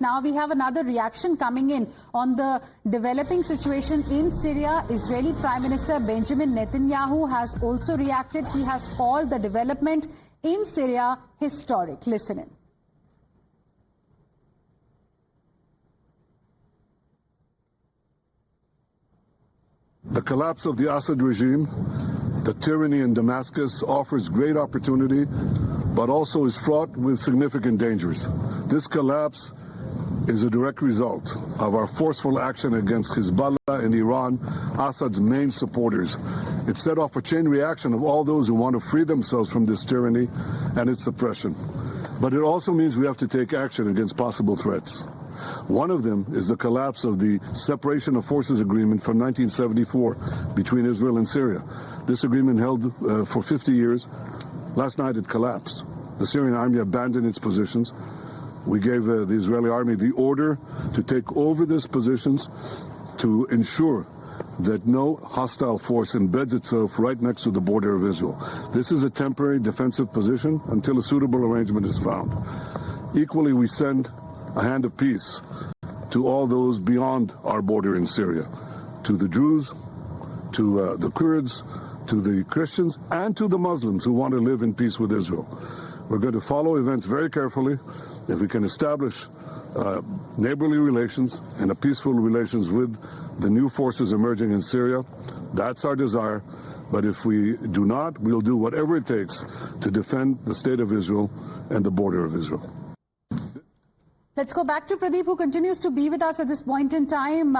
Now we have another reaction coming in on the developing situation in Syria. Israeli Prime Minister Benjamin Netanyahu has also reacted. He has called the development in Syria historic. Listen in. The collapse of the Assad regime, the tyranny in Damascus, offers great opportunity, but also is fraught with significant dangers. This collapse is a direct result of our forceful action against Hezbollah and Iran, Assad's main supporters. It set off a chain reaction of all those who want to free themselves from this tyranny and its oppression. But it also means we have to take action against possible threats. One of them is the collapse of the Separation of Forces Agreement from 1974 between Israel and Syria. This agreement held for 50 years. Last night it collapsed. The Syrian army abandoned its positions. We gave the Israeli army the order to take over these positions to ensure that no hostile force embeds itself right next to the border of Israel. This is a temporary defensive position until a suitable arrangement is found. Equally, we send a hand of peace to all those beyond our border in Syria, to the Jews, to the Kurds, to the Christians, and to the Muslims who want to live in peace with Israel. We're going to follow events very carefully. If we can establish neighborly relations and a peaceful relations with the new forces emerging in Syria, that's our desire. But if we do not, we'll do whatever it takes to defend the state of Israel and the border of Israel. Let's go back to Pradeep, who continues to be with us at this point in time.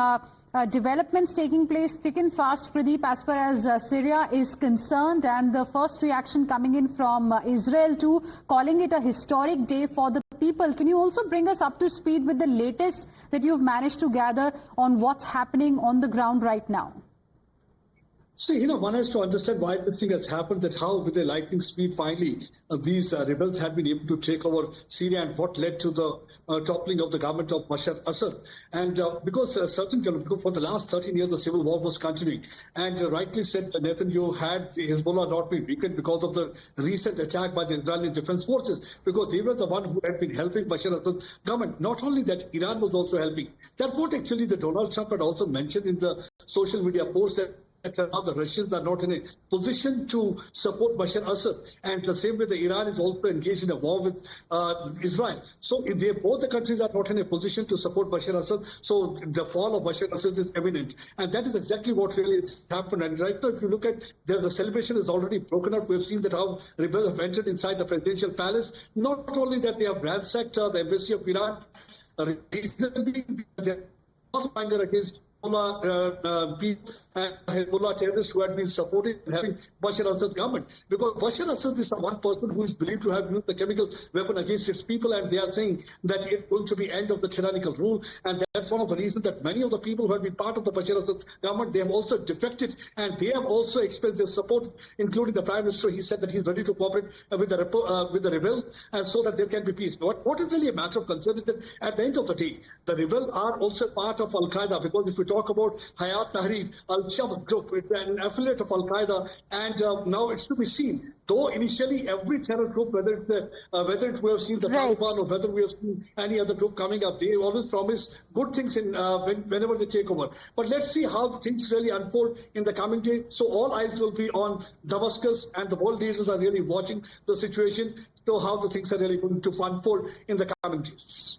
Developments taking place thick and fast, Pradeep, as far as Syria is concerned, and the first reaction coming in from Israel too, calling it a historic day for the people. Can you also bring us up to speed with the latest that you've managed to gather on what's happening on the ground right now? See, one has to understand why this thing has happened, that how with a lightning speed finally these rebels had been able to take over Syria and what led to the toppling of the government of Bashar Assad. And because for the last 13 years the civil war was continuing, and rightly said Netanyahu had Hezbollah not been weakened because of the recent attack by the Israeli Defense Forces, because they were the one who had been helping Bashar Assad's government. Not only that, Iran was also helping. That's what actually the Donald Trump had also mentioned in the social media post, that now the Russians are not in a position to support Bashar Assad, and the same way the Iran is also engaged in a war with Israel. So both the countries are not in a position to support Bashar Assad, so the fall of Bashar Assad is imminent. And that is exactly what really has happened. And right now, if you look at, the celebration is already broken up. We've seen that how rebels have entered inside the presidential palace. Not only that, they have ransacked the embassy of Iran. Reasonably, they are not anger against Hezbollah terrorists who had been supporting and having Bashar Assad's government. Because Bashar Assad is the one person who is believed to have used the chemical weapon against its people, and they are saying that it's going to be end of the tyrannical rule. And that's one of the reasons that many of the people who have been part of the Bashar Assad government, they have also defected, and they have also expressed their support, including the Prime Minister. He said that he's ready to cooperate with the rebels, and so that there can be peace. But what is really a matter of concern is that at the end of the day, the rebels are also part of Al-Qaeda, because if we talk about Hayat Tahrir al-Sham group, it's an affiliate of Al-Qaeda, and now it's to be seen. Though initially every terror group, whether it we have seen the Taliban or whether we have seen any other group coming up, they always promise good things whenever they take over. But let's see how things really unfold in the coming day. So all eyes will be on Damascus, and the world leaders are really watching the situation, so how the things are really going to unfold in the coming days.